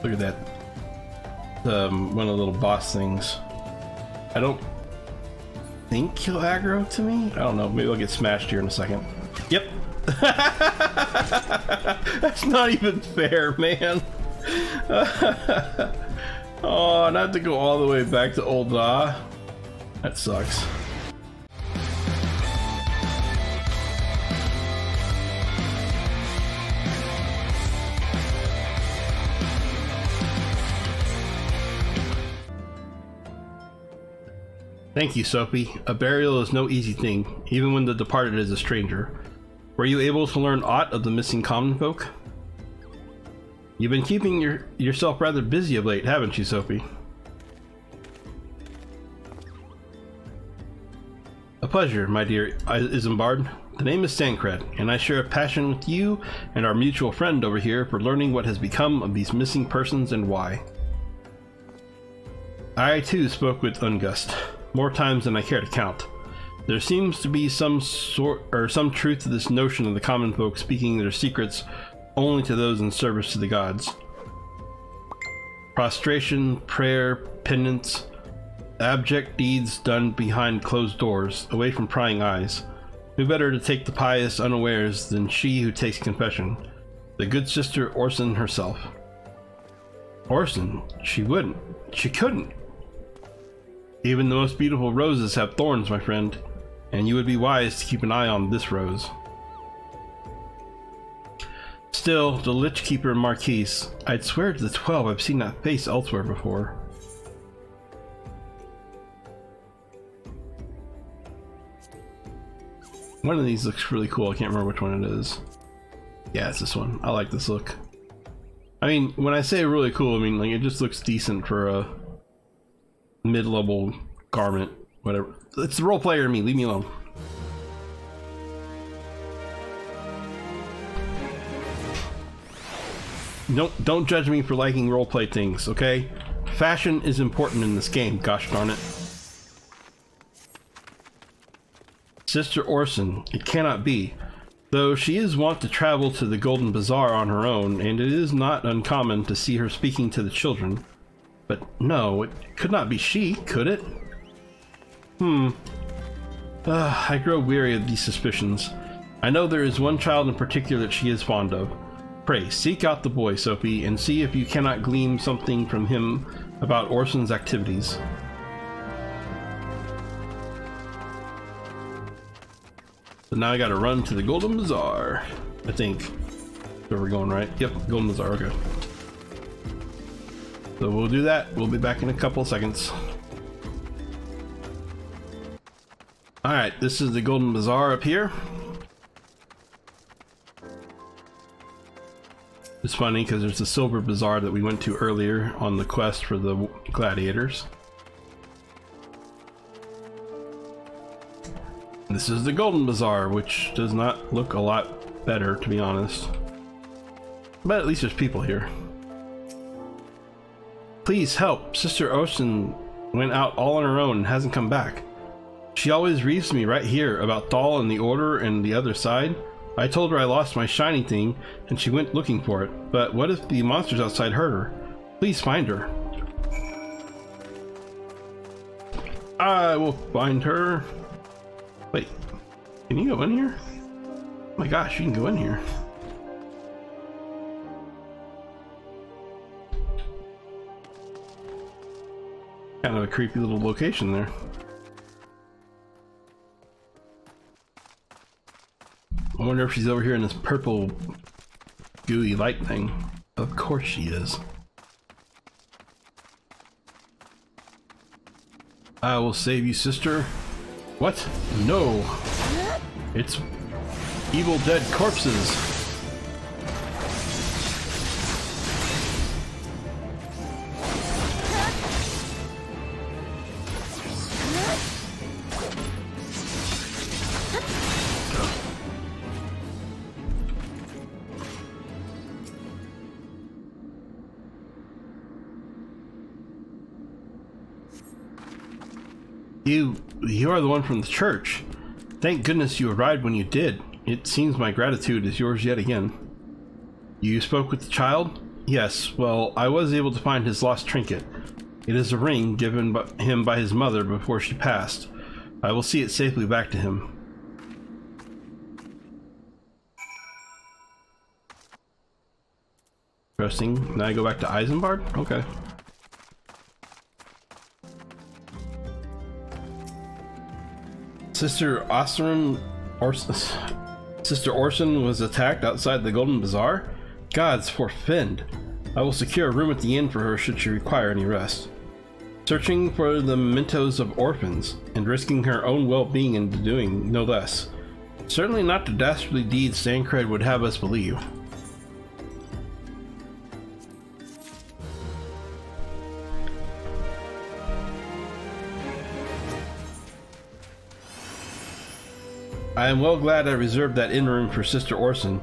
Look at that. One of the little boss things. I don't think he'll aggro to me. I don't know. Maybe I'll get smashed here in a second. Yep. That's not even fair, man. Oh, not to go all the way back to old Da. That sucks. Thank you, Sophie. A burial is no easy thing, even when the departed is a stranger. Were you able to learn aught of the missing common folk? You've been keeping yourself rather busy of late, haven't you, Sophie? A pleasure, my dear Isambard. The name is Sancred, and I share a passion with you and our mutual friend over here for learning what has become of these missing persons and why. I, too, spoke with Ungust, more times than I care to count. There seems to be some truth to this notion of the common folk speaking their secrets only to those in service to the gods. Prostration, prayer, penance, abject deeds done behind closed doors, away from prying eyes. Who better to take the pious unawares than she who takes confession, the good sister Orson herself? Orson? She wouldn't. She couldn't. Even the most beautiful roses have thorns, my friend, and you would be wise to keep an eye on this rose. Still, the Lich Keeper Marquise, I'd swear to the 12 I've seen that face elsewhere before. One of these looks really cool. I can't remember which one it is. Yeah, it's this one. I like this look. I mean, when I say really cool, I mean like it just looks decent for a mid-level garment, whatever. It's the role player in me, leave me alone. Don't judge me for liking roleplay things, okay? Fashion is important in this game, gosh darn it. Sister Orson, it cannot be. Though she is wont to travel to the Golden Bazaar on her own, and it is not uncommon to see her speaking to the children. But no, it could not be she, could it? I grow weary of these suspicions. I know there is one child in particular that she is fond of. Pray, seek out the boy, Sophie, and see if you cannot glean something from him about Orson's activities. So now I gotta run to the Golden Bazaar, I think. So we're going right? Yep, Golden Bazaar, okay. So we'll do that. We'll be back in a couple seconds. Alright, this is the Golden Bazaar up here. It's funny because there's the Silver Bazaar that we went to earlier on the quest for the gladiators. This is the Golden Bazaar, which does not look a lot better, to be honest. But at least there's people here. Please help. Sister Orson went out all on her own and hasn't come back. She always reads to me right here about Thal and the Order and the other side. I told her I lost my shiny thing and she went looking for it. But what if the monsters outside hurt her? Please find her. I will find her. Wait, can you go in here? Oh my gosh, you can go in here. Kind of a creepy little location there. I wonder if she's over here in this purple gooey light thing. Of course she is. I will save you, sister. What? No. It's evil dead corpses. You are the one from the church. Thank goodness you arrived when you did. It seems my gratitude is yours yet again. You spoke with the child? Yes, well, I was able to find his lost trinket. It is a ring given him by his mother before she passed. I will see it safely back to him. Interesting. Now I go back to Isambard? Okay. Sister Orson was attacked outside the Golden Bazaar? Gods forfend. I will secure a room at the inn for her should she require any rest. Searching for the mementos of orphans, and risking her own well-being in doing no less. Certainly not the dastardly deeds Tancred would have us believe. I am well glad I reserved that inn room for Sister Orson.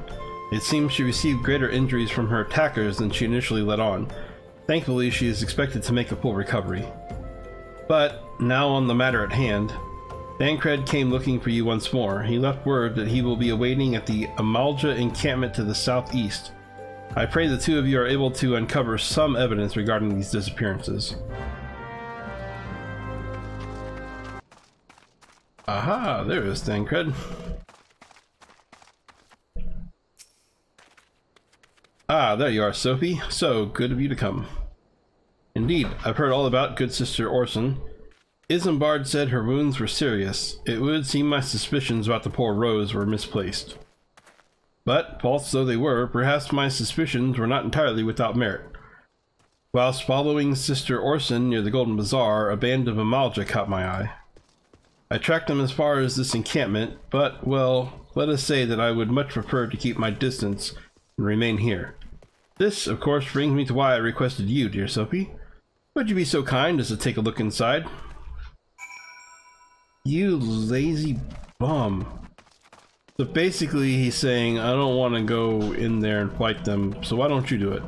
It seems she received greater injuries from her attackers than she initially let on. Thankfully, she is expected to make a full recovery. But, now on the matter at hand, Tancred came looking for you once more. He left word that he will be awaiting at the Amalja encampment to the southeast. I pray the two of you are able to uncover some evidence regarding these disappearances. Aha, there is Tancred. Ah, there you are, Sophie. So good of you to come. Indeed, I've heard all about good Sister Orson. Isambard said her wounds were serious. It would seem my suspicions about the poor Rose were misplaced. But, false though they were, perhaps my suspicions were not entirely without merit. Whilst following Sister Orson near the Golden Bazaar, a band of Amalja caught my eye. I tracked them as far as this encampment, but, well, let us say that I would much prefer to keep my distance and remain here. This, of course, brings me to why I requested you, dear Sophie. Would you be so kind as to take a look inside? You lazy bum. So basically he's saying, I don't want to go in there and fight them, so why don't you do it?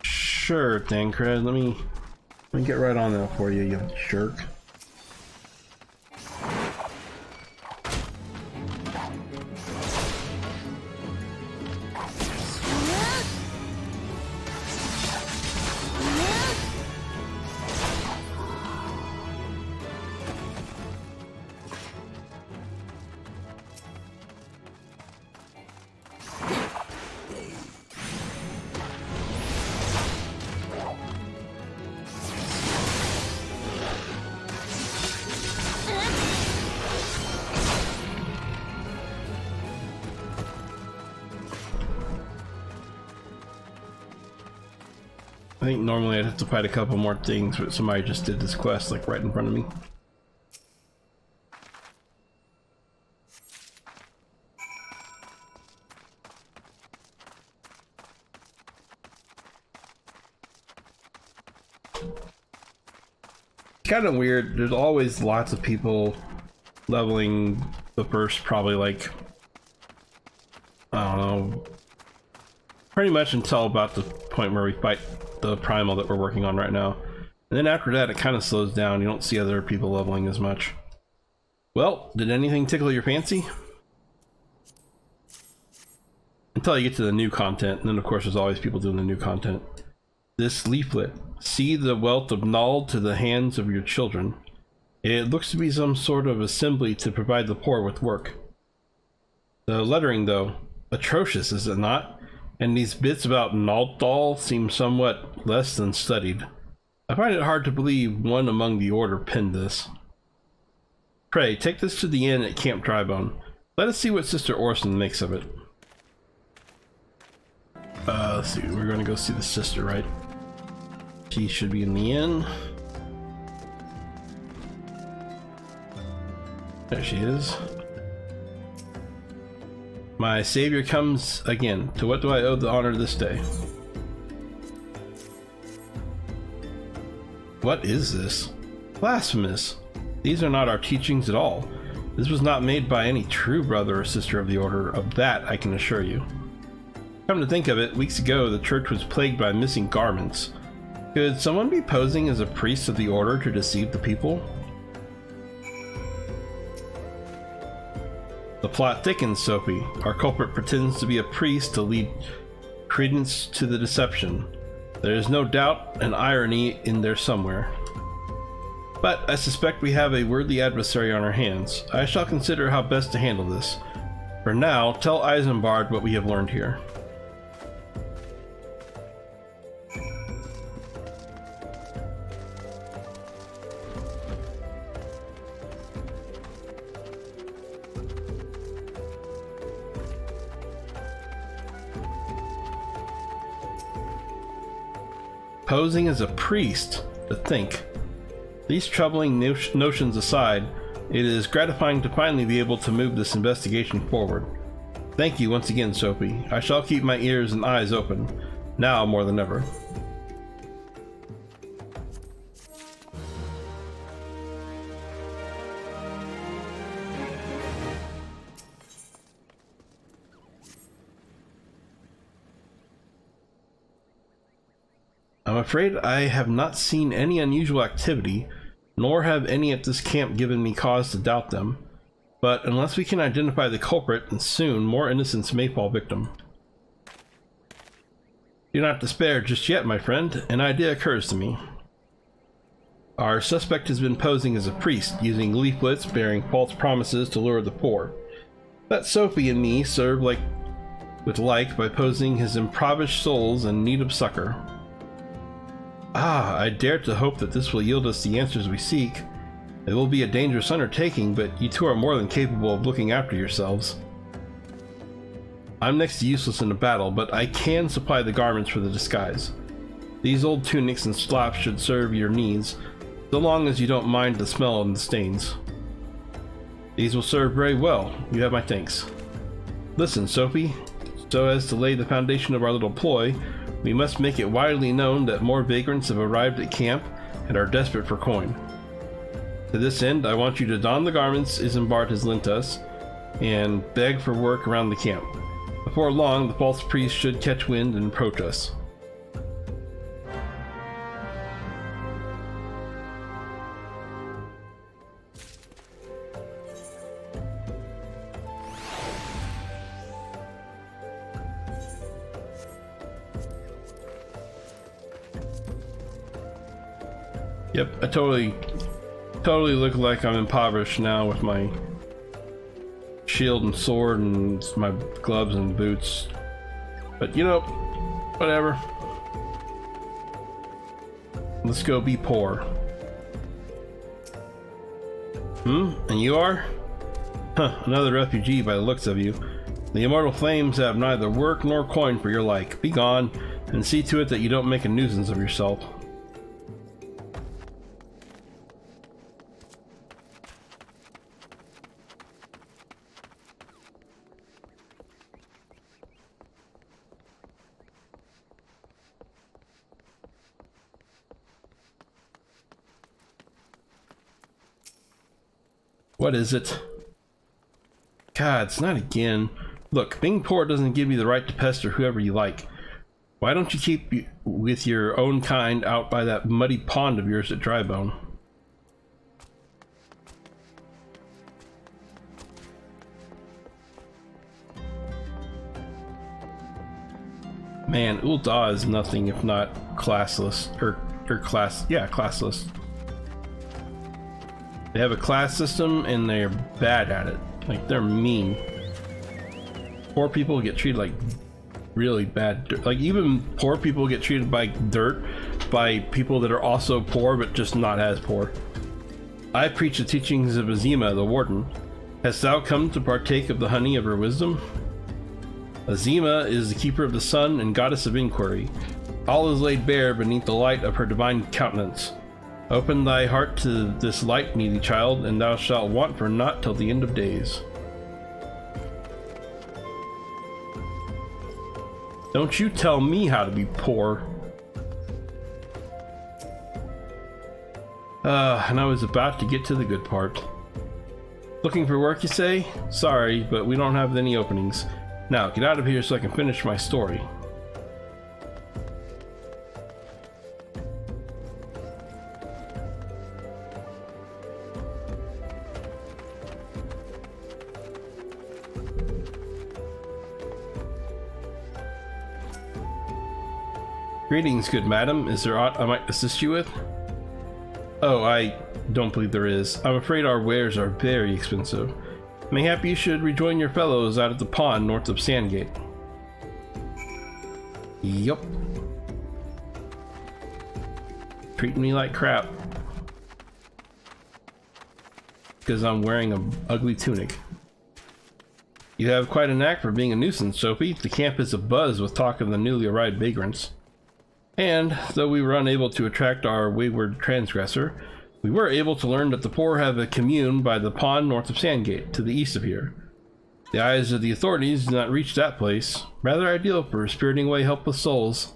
Sure, Tancred, let me get right on that for you, you jerk. I think normally I'd have to fight a couple more things, but somebody just did this quest like right in front of me. It's kind of weird. There's always lots of people leveling the first probably like, I don't know, pretty much until about the point where we fight the primal that we're working on right now. And then after that it kind of slows down. You don't see other people leveling as much. Well, did anything tickle your fancy? Until you get to the new content, and then of course there's always people doing the new content. This leaflet. See the wealth of knowledge to the hands of your children. It looks to be some sort of assembly to provide the poor with work. The lettering though, atrocious is it not? And these bits about Naldal seem somewhat less than studied. I find it hard to believe one among the Order penned this. Pray, take this to the inn at Camp Drybone. Let us see what Sister Orson makes of it. Let's see, we're gonna go see the sister, right? She should be in the inn. There she is. My savior comes again. To what do I owe the honor this day? What is this? Blasphemous. These are not our teachings at all. This was not made by any true brother or sister of the Order. Of that I can assure you. Come to think of it, weeks ago the church was plagued by missing garments. Could someone be posing as a priest of the Order to deceive the people? The plot thickens, Sophie. Our culprit pretends to be a priest to lead credence to the deception. There is no doubt an irony in there somewhere. But I suspect we have a worthy adversary on our hands. I shall consider how best to handle this. For now, tell Isambard what we have learned here. Posing as a priest, to think. These troubling notions aside, it is gratifying to finally be able to move this investigation forward. Thank you once again, Sophie. I shall keep my ears and eyes open, now more than ever. I'm afraid I have not seen any unusual activity, nor have any at this camp given me cause to doubt them. But unless we can identify the culprit, and soon more innocents may fall victim. Do not despair just yet, my friend. An idea occurs to me. Our suspect has been posing as a priest, using leaflets bearing false promises to lure the poor. Let Sophie and me serve with like by posing his impoverished souls in need of succor. I dare to hope that this will yield us the answers we seek. It will be a dangerous undertaking, but you two are more than capable of looking after yourselves. I'm next to useless in a battle, but I can supply the garments for the disguise. These old tunics and slops should serve your needs, so long as you don't mind the smell and the stains. These will serve very well. You have my thanks. Listen, Sophie. So as to lay the foundation of our little ploy, we must make it widely known that more vagrants have arrived at camp and are desperate for coin. To this end, I want you to don the garments Isambard has lent us and beg for work around the camp. Before long, the false priest should catch wind and approach us. Yep, I totally look like I'm impoverished now with my shield and sword and my gloves and boots. But you know, whatever. Let's go be poor. And you are? Huh, another refugee by the looks of you. The immortal flames have neither work nor coin for your like. Be gone, and see to it that you don't make a nuisance of yourself. What is it? God, it's not again. Look, being poor doesn't give you the right to pester whoever you like. Why don't you keep with your own kind out by that muddy pond of yours at Drybone? Man, Ul'dah is nothing if not classless, classless. They have a class system and they're bad at it. Like, they're mean. Poor people get treated like really bad. Like, even poor people get treated like dirt by people that are also poor but just not as poor. I preach the teachings of Azima, the warden. Hast thou come to partake of the honey of her wisdom? Azima is the keeper of the sun and goddess of inquiry. All is laid bare beneath the light of her divine countenance. Open thy heart to this light, needy child, and thou shalt want for naught till the end of days. Don't you tell me how to be poor. And I was about to get to the good part. Looking for work, you say? Sorry, but we don't have any openings. Now, get out of here so I can finish my story. Greetings, good madam. Is there aught I might assist you with? Oh, I don't believe there is. I'm afraid our wares are very expensive. Mayhap you should rejoin your fellows out at the pond north of Sandgate. Yup. Treating me like crap. Because I'm wearing an ugly tunic. You have quite a knack for being a nuisance, Sophie. The camp is abuzz with talk of the newly arrived vagrants. And, though we were unable to attract our wayward transgressor, we were able to learn that the poor have a commune by the pond north of Sandgate, to the east of here. The eyes of the authorities do not reach that place, rather ideal for spiriting away helpless souls.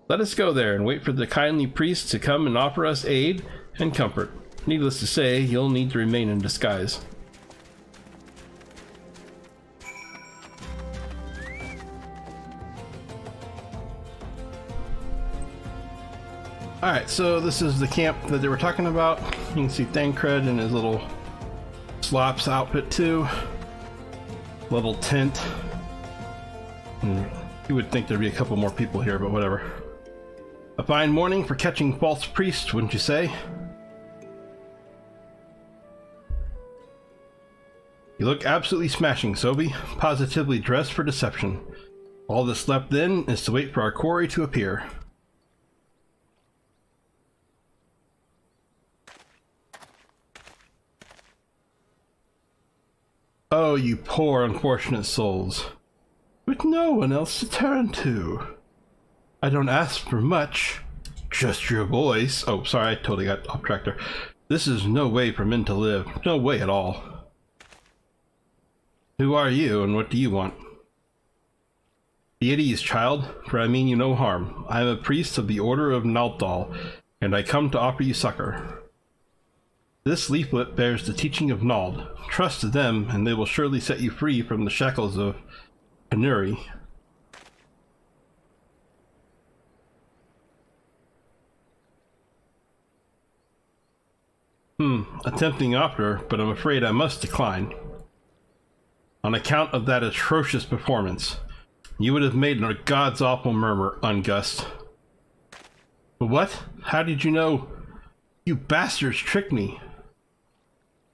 Let us go there and wait for the kindly priest to come and offer us aid and comfort. Needless to say, you'll need to remain in disguise. Alright, so this is the camp that they were talking about. You can see Thancred in his little slops outfit too. Little tent. You would think there'd be a couple more people here, but whatever. A fine morning for catching false priests, wouldn't you say? You look absolutely smashing, Sophie. Positively dressed for deception. All that's left then is to wait for our quarry to appear. Oh, you poor unfortunate souls. With no one else to turn to. I don't ask for much. Just your voice. Oh, sorry, I totally got off track there. This is no way for men to live. No way at all. Who are you, and what do you want? Be at ease, child, for I mean you no harm. I am a priest of the Order of Naldal, and I come to offer you succor. This leaflet bears the teaching of Nald. Trust them, and they will surely set you free from the shackles of penury. A tempting offer, but I'm afraid I must decline. On account of that atrocious performance, you would have made a god's awful murmur, Ungust. But what? How did you know? You bastards tricked me.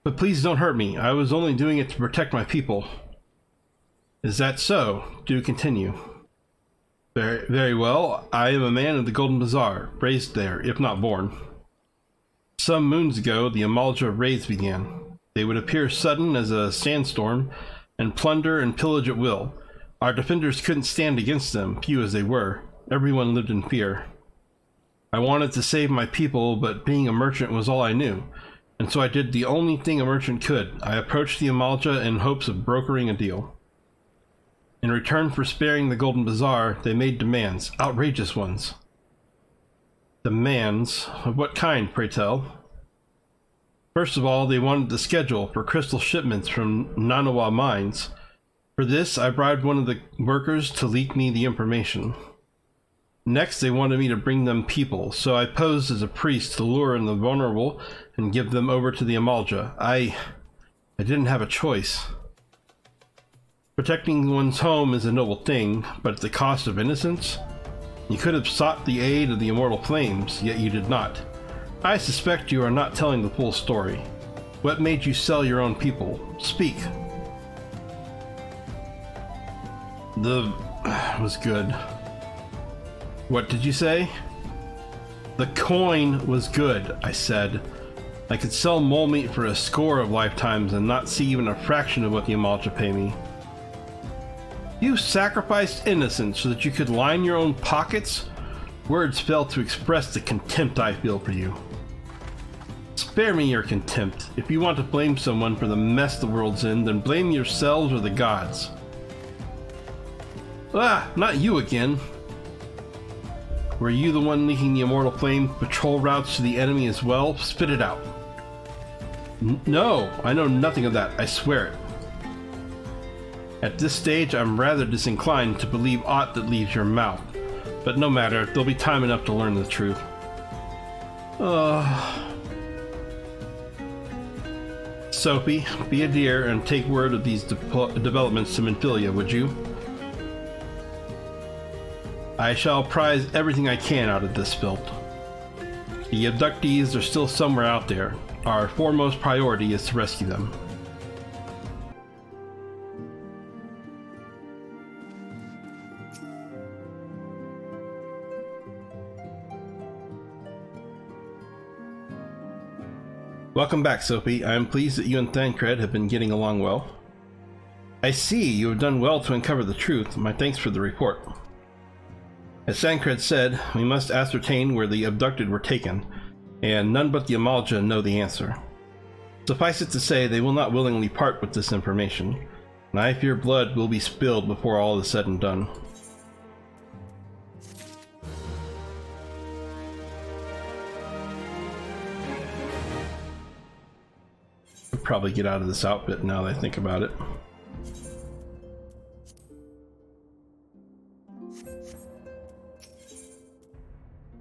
But please don't hurt me. I was only doing it to protect my people. Is that so? Do continue. Very, very well. I am a man of the Golden Bazaar, raised there, if not born. Some moons ago, the Amalja raids began. They would appear sudden as a sandstorm, and plunder and pillage at will. Our defenders couldn't stand against them, few as they were. Everyone lived in fear. I wanted to save my people, but being a merchant was all I knew. And so I did the only thing a merchant could. I approached the Amalja in hopes of brokering a deal. In return for sparing the Golden Bazaar, they made demands, outrageous ones. Demands? Of what kind, pray tell? First of all, they wanted the schedule for crystal shipments from Nanawa mines. For this, I bribed one of the workers to leak me the information. Next, they wanted me to bring them people, so I posed as a priest to lure in the vulnerable and give them over to the Amalja. I didn't have a choice. Protecting one's home is a noble thing, but at the cost of innocence? You could have sought the aid of the immortal flames, yet you did not. I suspect you are not telling the full story. What made you sell your own people? Speak. Was good. What did you say? The coin was good, I said. I could sell mole meat for a score of lifetimes and not see even a fraction of what the Amalja pay me. You sacrificed innocence so that you could line your own pockets? Words fail to express the contempt I feel for you. Spare me your contempt. If you want to blame someone for the mess the world's in, then blame yourselves or the gods. Ah, not you again. Were you the one leaking the immortal flame patrol routes to the enemy as well? Spit it out. No, I know nothing of that, I swear it. At this stage, I'm rather disinclined to believe aught that leaves your mouth. But no matter, there'll be time enough to learn the truth. Sophie, be a dear and take word of these developments to Minfilia, would you? I shall prize everything I can out of this build. The abductees are still somewhere out there. Our foremost priority is to rescue them. Welcome back, Sophie. I am pleased that you and Thancred have been getting along well. I see you have done well to uncover the truth. My thanks for the report. As Thancred said, we must ascertain where the abducted were taken, and none but the Amalja know the answer. Suffice it to say, they will not willingly part with this information, and I fear blood will be spilled before all is said and done. I'll probably get out of this outfit now that I think about it.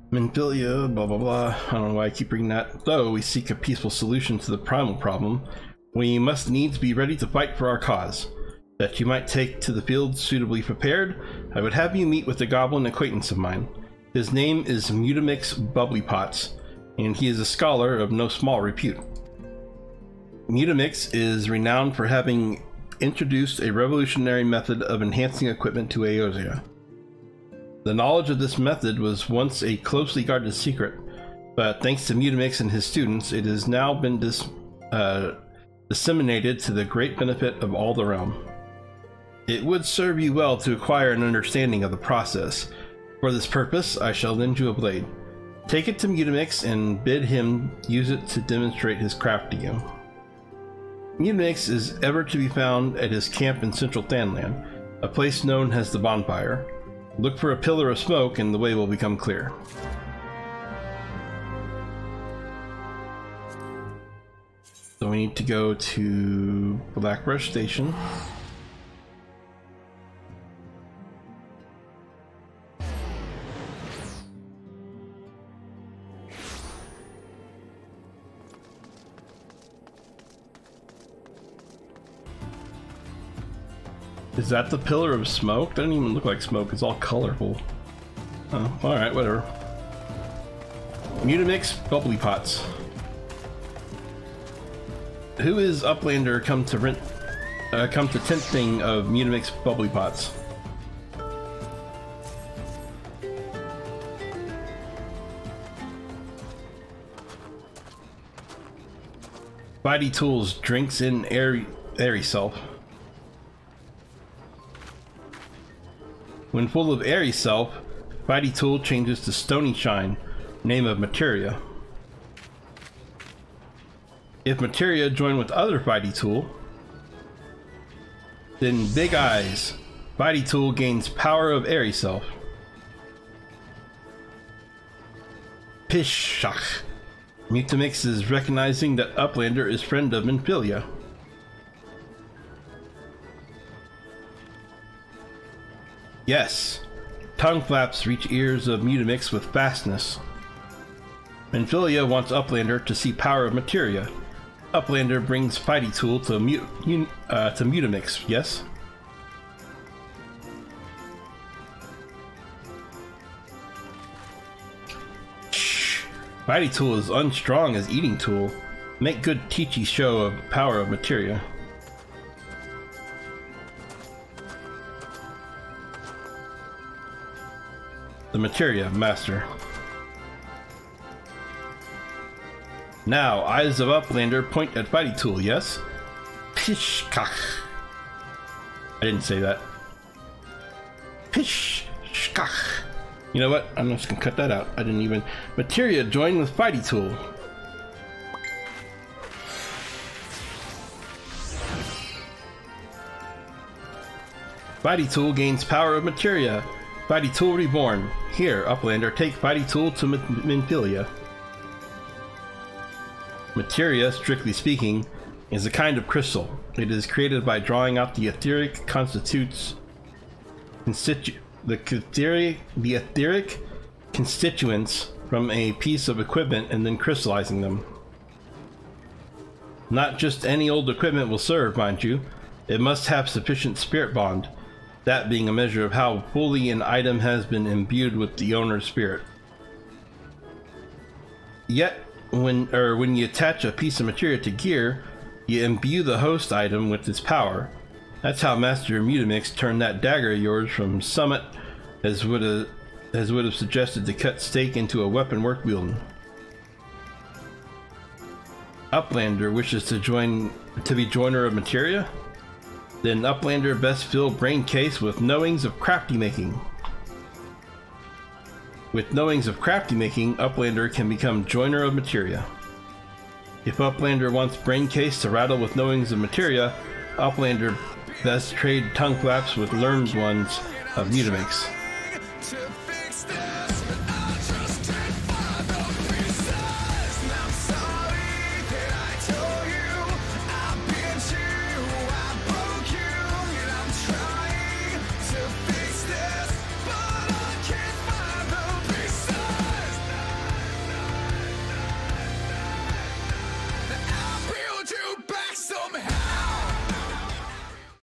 Minfilia, blah blah blah. I don't know why I keep reading that. Though we seek a peaceful solution to the primal problem, we must needs be ready to fight for our cause. That you might take to the field suitably prepared, I would have you meet with a goblin acquaintance of mine. His name is Mutamix Bubblypots, and he is a scholar of no small repute. Mutamix is renowned for having introduced a revolutionary method of enhancing equipment to Eorzea. The knowledge of this method was once a closely guarded secret, but thanks to Mutamix and his students, it has now been disseminated to the great benefit of all the realm. It would serve you well to acquire an understanding of the process. For this purpose, I shall lend you a blade. Take it to Mutamix and bid him use it to demonstrate his craft to you. Mutamix is ever to be found at his camp in central Thanland, a place known as the Bonfire. Look for a pillar of smoke and the way will become clear. So we need to go to Blackbrush Station. Is that the pillar of smoke? Doesn't even look like smoke, it's all colorful. Oh, alright, whatever. Mutamix Bubblypots. Who is Uplander come to tempting of Mutamix Bubblypots? Spidey Tools drinks in airy self. When full of airy self, Spidey Tool changes to Stony Shine, name of materia. If materia join with other Spidey Tool, then Big Eyes, Spidey Tool gains power of airy self. Pishach. Mutamix is recognizing that Uplander is friend of Minfilia. Yes, tongue flaps reach ears of Mutamix with fastness. Minfilia wants Uplander to see power of materia. Uplander brings Spidey Tool to Mutamix, yes? Shh! Spidey Tool is unstrong as Eating Tool. Make good teachy show of power of materia. The materia master. Now, eyes of Uplander point at Spidey Tool, yes? Pishkach. I didn't say that. Pishkach. You know what? I'm just gonna cut that out. I didn't even. Materia join with Spidey Tool. Spidey Tool gains power of materia. Spidey Tool reborn. Here, Uplander, take Spidey Tool to Minfilia. Materia, strictly speaking, is a kind of crystal. It is created by drawing out the etheric constituents from a piece of equipment and then crystallizing them. Not just any old equipment will serve, mind you. It must have sufficient spirit bond. that being a measure of how fully an item has been imbued with the owner's spirit. Yet, when you attach a piece of material to gear, you imbue the host item with its power. That's how Master Mutamix turned that dagger of yours from summit as would have suggested to cut stake into a weapon worth wielding. Uplander wishes to be joiner of materia? Then Uplander best fill brain case with knowings of crafty making. With knowings of crafty making, Uplander can become joiner of materia. If Uplander wants brain case to rattle with knowings of materia, Uplander best trade tongue flaps with learned ones of Mutamix.